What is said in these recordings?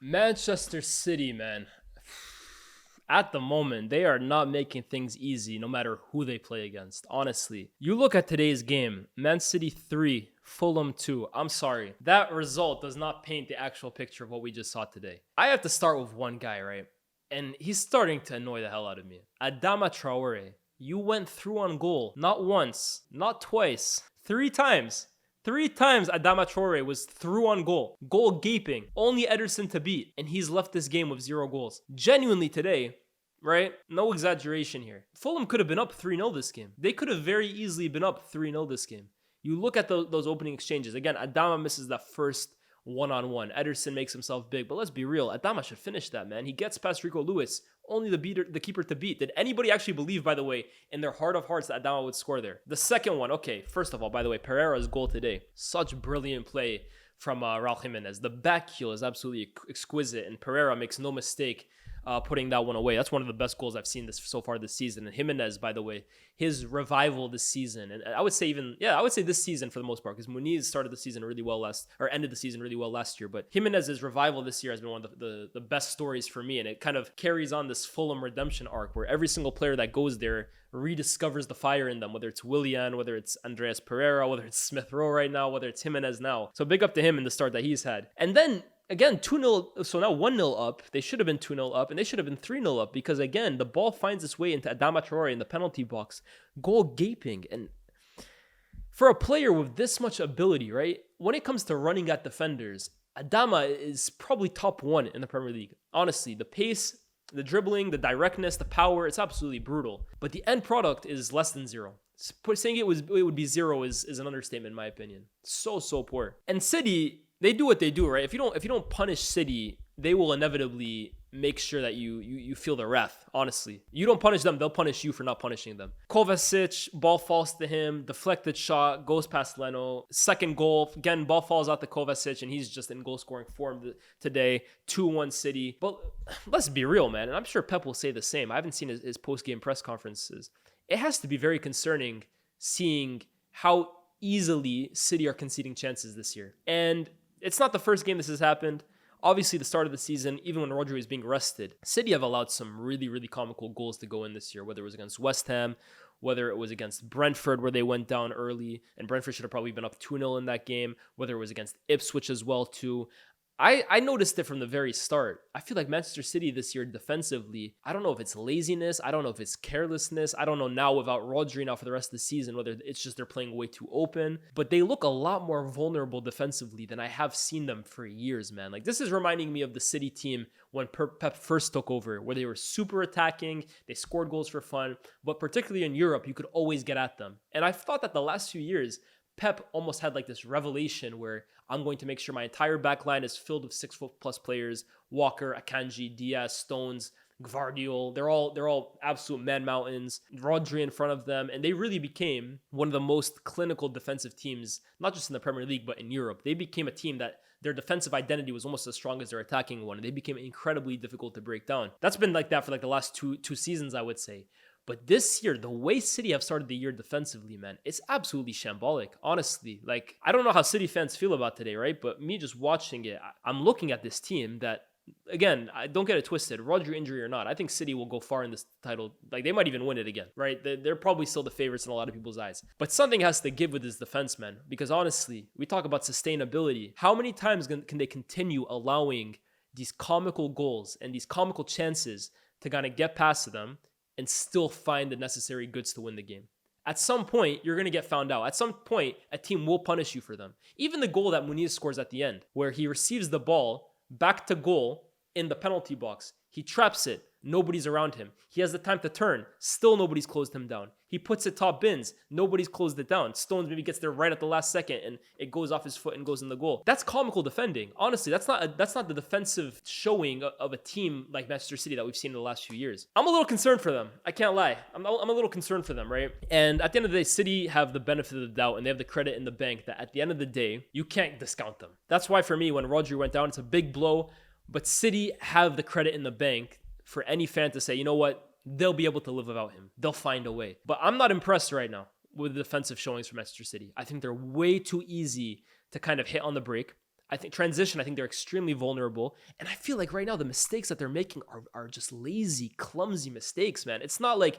Manchester City, man. At the moment, they are not making things easy no matter who they play against. Honestly, you look at today's game, Man City 3, Fulham 2. I'm sorry. That result does not paint the actual picture of what we just saw today. I have to start with one guy, right? And he's starting to annoy the hell out of me. Adama Traore. You went through on goal not once, not twice, three times. Three times Adama Traore was through on goal. Goal gaping. Only Ederson to beat. And he's left this game with 0 goals. Genuinely today, right? No exaggeration here. Fulham could have been up 3-0 this game. They could have very easily been up 3-0 this game. You look at those opening exchanges. Again, Adama misses that first one-on-one. Ederson makes himself big. But let's be real. Adama should finish that, man. He gets past Rico Lewis. Only the keeper to beat. Did anybody actually believe, by the way, in their heart of hearts that Adama would score there? The second one, okay, first of all, by the way, Pereira's goal today. Such brilliant play from Raul Jimenez. The back heel is absolutely exquisite, and Pereira makes no mistake putting that one away. That's one of the best goals I've seen so far this season. And Jimenez, by the way, his revival this season, and I would say this season for the most part, because Muniz started the season really well ended the season really well last year. But Jimenez's revival this year has been one of the best stories for me, and it kind of carries on this Fulham redemption arc where every single player that goes there rediscovers the fire in them, whether it's Willian, whether it's Andreas Pereira, whether it's Smith Rowe right now, whether it's Jimenez now. So big up to him in the start that he's had. And then again, 2-0, so now 1-0 up. They should have been 2-0 up, and they should have been 3-0 up because, again, the ball finds its way into Adama Traore in the penalty box. Goal gaping. And for a player with this much ability, right, when it comes to running at defenders, Adama is probably top 1 in the Premier League. Honestly, the pace, the dribbling, the directness, the power, it's absolutely brutal. But the end product is less than 0. Saying it would be 0 is an understatement in my opinion. So poor. And City, they do what they do, right? If you don't punish City, they will inevitably make sure that you feel the wrath. Honestly, you don't punish them, they'll punish you for not punishing them. Kovacic, ball falls to him, deflected shot, goes past Leno. Second goal, again, ball falls out to Kovacic, and he's just in goal scoring form today. 2-1 City. But let's be real, man, and I'm sure Pep will say the same. I haven't seen his post game press conferences. It has to be very concerning seeing how easily City are conceding chances this year. And it's not the first game this has happened. Obviously, the start of the season, even when Rodri is being rested, City have allowed some really, really comical goals to go in this year, whether it was against West Ham, whether it was against Brentford where they went down early, and Brentford should have probably been up 2-0 in that game, whether it was against Ipswich as well too. I noticed it from the very start. I feel like Manchester City this year defensively, I don't know if it's laziness, I don't know if it's carelessness, I don't know now without Rodri now for the rest of the season, whether it's just they're playing way too open, but they look a lot more vulnerable defensively than I have seen them for years, man. Like, this is reminding me of the City team when Pep first took over, where they were super attacking, they scored goals for fun, but particularly in Europe, you could always get at them. And I've thought that the last few years, Pep almost had like this revelation where I'm going to make sure my entire back line is filled with 6-foot+ players. Walker, Akanji, Diaz, Stones, Gvardiol. They're all absolute man mountains. Rodri in front of them. And they really became one of the most clinical defensive teams, not just in the Premier League, but in Europe. They became a team that their defensive identity was almost as strong as their attacking one. And they became incredibly difficult to break down. That's been like that for like the last two seasons, I would say. But this year, the way City have started the year defensively, man, it's absolutely shambolic, honestly. Like, I don't know how City fans feel about today, right? But me just watching it, I'm looking at this team that, again, I don't get it twisted. Rodri injury or not, I think City will go far in this title. Like, they might even win it again, right? They're probably still the favorites in a lot of people's eyes. But something has to give with this defense, man. Because honestly, we talk about sustainability. How many times can they continue allowing these comical goals and these comical chances to kind of get past them and still find the necessary goods to win the game? At some point, you're going to get found out. At some point, a team will punish you for them. Even the goal that Muniz scores at the end, where he receives the ball back to goal in the penalty box. He traps it. Nobody's around him. He has the time to turn. Still nobody's closed him down. He puts it top bins. Nobody's closed it down. Stones maybe gets there right at the last second and it goes off his foot and goes in the goal. That's comical defending. Honestly, that's not the defensive showing of a team like Manchester City that we've seen in the last few years. I'm a little concerned for them. I can't lie. I'm a little concerned for them, right? And at the end of the day, City have the benefit of the doubt and they have the credit in the bank that at the end of the day, you can't discount them. That's why for me, when Rodri went down, it's a big blow. But City have the credit in the bank for any fan to say, you know what, they'll be able to live without him. They'll find a way. But I'm not impressed right now with the defensive showings from Manchester City. I think they're way too easy to kind of hit on the break. I think transition, I think they're extremely vulnerable. And I feel like right now the mistakes that they're making are just lazy, clumsy mistakes, man. It's not like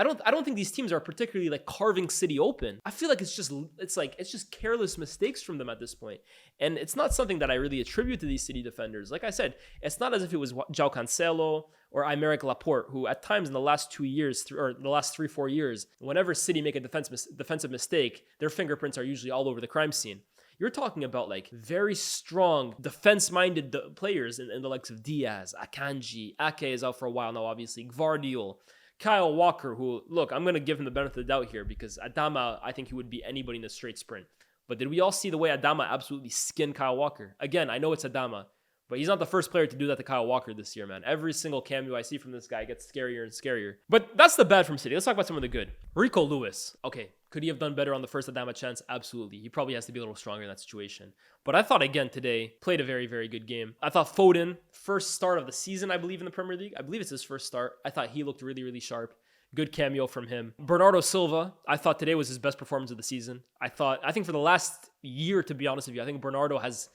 I don't think these teams are particularly like carving City open. I feel like it's just careless mistakes from them at this point. And it's not something that I really attribute to these City defenders. Like I said, it's not as if it was João Cancelo or Aymeric Laporte, who at times in the last 2 years or the last 3-4 years, whenever City make a defensive mistake, their fingerprints are usually all over the crime scene. You're talking about like very strong defense-minded players in the likes of Diaz, Akanji, Ake is out for a while now, obviously, Gvardiol, Kyle Walker, who, look, I'm going to give him the benefit of the doubt here because Adama, I think he would beat anybody in a straight sprint. But did we all see the way Adama absolutely skinned Kyle Walker? Again, I know it's Adama, but he's not the first player to do that to Kyle Walker this year, man. Every single cameo I see from this guy gets scarier and scarier. But that's the bad from City. Let's talk about some of the good. Rico Lewis. Okay, could he have done better on the first Adama chance? Absolutely. He probably has to be a little stronger in that situation. But I thought, again, today, played a very, very good game. I thought Foden, first start of the season, I believe, in the Premier League. I believe it's his first start. I thought he looked really, really sharp. Good cameo from him. Bernardo Silva, I thought today was his best performance of the season. I think for the last year, to be honest with you, I think Bernardo has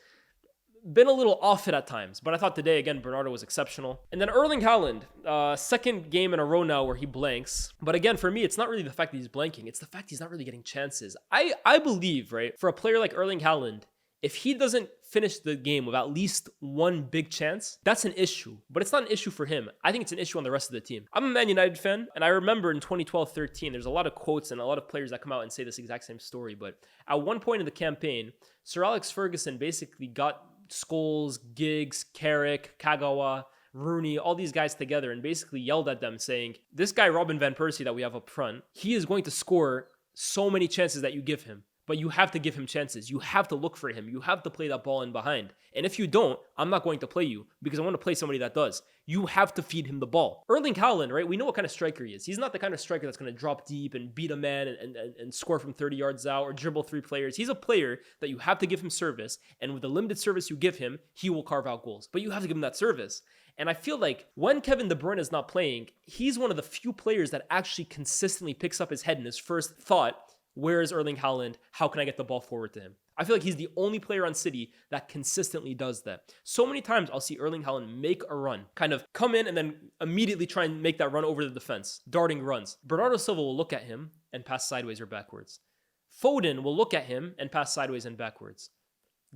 been a little off it at times, but I thought today, again, Bernardo was exceptional. And then Erling Haaland, second game in a row now where he blanks. But again, for me, it's not really the fact that he's blanking. It's the fact he's not really getting chances. I believe, right, for a player like Erling Haaland, if he doesn't finish the game with at least one big chance, that's an issue. But it's not an issue for him. I think it's an issue on the rest of the team. I'm a Man United fan, and I remember in 2012-13, there's a lot of quotes and a lot of players that come out and say this exact same story. But at one point in the campaign, Sir Alex Ferguson basically got Scholes, Giggs, Carrick, Kagawa, Rooney, all these guys together and basically yelled at them saying, this guy Robin Van Persie that we have up front, he is going to score so many chances that you give him. But you have to give him chances. You have to look for him. You have to play that ball in behind. And if you don't, I'm not going to play you because I want to play somebody that does. You have to feed him the ball. Erling Haaland, right? We know what kind of striker he is. He's not the kind of striker that's going to drop deep and beat a man and score from 30 yards out or dribble 3 players. He's a player that you have to give him service. And with the limited service you give him, he will carve out goals. But you have to give him that service. And I feel like when Kevin De Bruyne is not playing, he's one of the few players that actually consistently picks up his head and his first thought, where is Erling Haaland? How can I get the ball forward to him? I feel like he's the only player on City that consistently does that. So many times I'll see Erling Haaland make a run, kind of come in and then immediately try and make that run over the defense, darting runs. Bernardo Silva will look at him and pass sideways or backwards. Foden will look at him and pass sideways and backwards.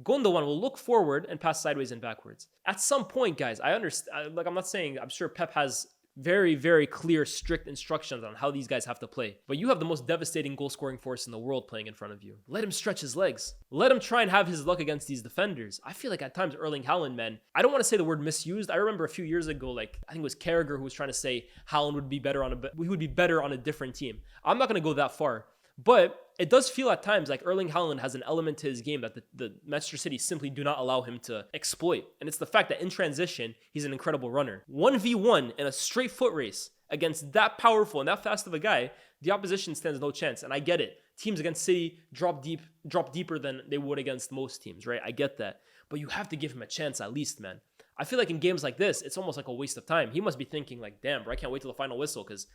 Gundogan will look forward and pass sideways and backwards. At some point, guys, I understand, like I'm not saying, I'm sure Pep has very, very clear, strict instructions on how these guys have to play. But you have the most devastating goal-scoring force in the world playing in front of you. Let him stretch his legs. Let him try and have his luck against these defenders. I feel like at times Erling Haaland, man, I don't want to say the word misused. I remember a few years ago, like I think it was Carragher who was trying to say Haaland would be better on a different team. I'm not going to go that far. But it does feel at times like Erling Haaland has an element to his game that the Manchester City simply do not allow him to exploit. And it's the fact that in transition, he's an incredible runner. 1v1 in a straight foot race against that powerful and that fast of a guy, the opposition stands no chance. And I get it. Teams against City drop deeper than they would against most teams, right? I get that. But you have to give him a chance at least, man. I feel like in games like this, it's almost like a waste of time. He must be thinking like, damn, bro, I can't wait till the final whistle because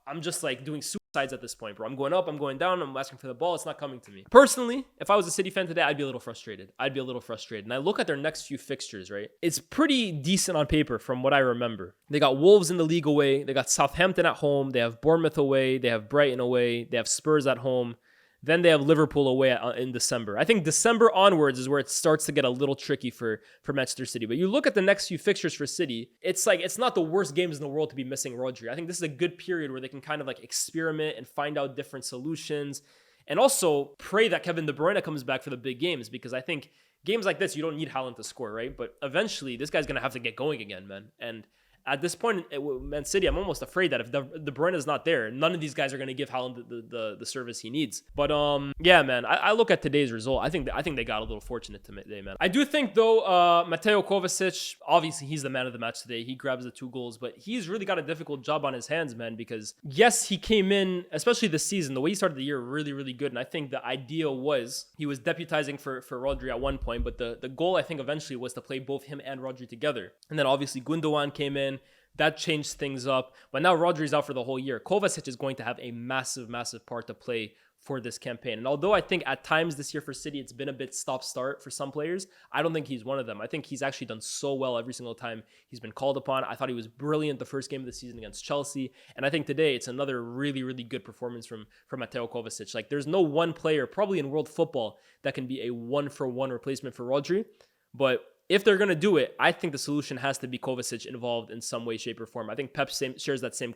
I'm just like doing suicides at this point, bro. I'm going up, I'm going down, I'm asking for the ball. It's not coming to me. Personally, if I was a City fan today, I'd be a little frustrated. And I look at their next few fixtures, right? It's pretty decent on paper from what I remember. They got Wolves in the league away. They got Southampton at home. They have Bournemouth away. They have Brighton away. They have Spurs at home. Then they have Liverpool away in December. I think December onwards is where it starts to get a little tricky for Manchester City. But you look at the next few fixtures for City, it's like it's not the worst games in the world to be missing Rodri. I think this is a good period where they can kind of like experiment and find out different solutions. And also pray that Kevin De Bruyne comes back for the big games because I think games like this, you don't need Haaland to score, right? But eventually this guy's going to have to get going again, man. And at this point, Man City, I'm almost afraid that if De Bruyne is not there, none of these guys are going to give Haaland the service he needs. But yeah, man, I look at today's result. I think they got a little fortunate today, man. I do think though, Mateo Kovacic, obviously he's the man of the match today. He grabs the 2 goals, but he's really got a difficult job on his hands, man. Because yes, he came in, especially this season, the way he started the year, really, really good. And I think the idea was he was deputizing for Rodri at one point, but the goal I think eventually was to play both him and Rodri together. And then obviously Gundogan came in. That changed things up. But now Rodri's out for the whole year. Kovacic is going to have a massive, massive part to play for this campaign. And although I think at times this year for City, it's been a bit stop-start for some players, I don't think he's one of them. I think he's actually done so well every single time he's been called upon. I thought he was brilliant the first game of the season against Chelsea. And I think today it's another really, really good performance from Mateo Kovacic. Like there's no one player, probably in world football, that can be a one-for-one replacement for Rodri. But if they're going to do it, I think the solution has to be Kovacic involved in some way, shape, or form. I think Pep shares that same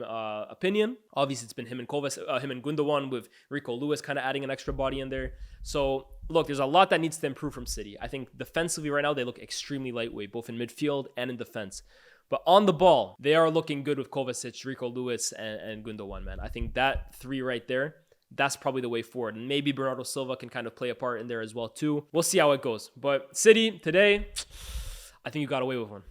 opinion. Obviously, it's been him and Gundogan, with Rico Lewis kind of adding an extra body in there. So, look, there's a lot that needs to improve from City. I think defensively right now, they look extremely lightweight, both in midfield and in defense. But on the ball, they are looking good with Kovacic, Rico Lewis, and Gundogan, man. I think that three right there, that's probably the way forward. And maybe Bernardo Silva can kind of play a part in there as well, too. We'll see how it goes. But City, today, I think you got away with one.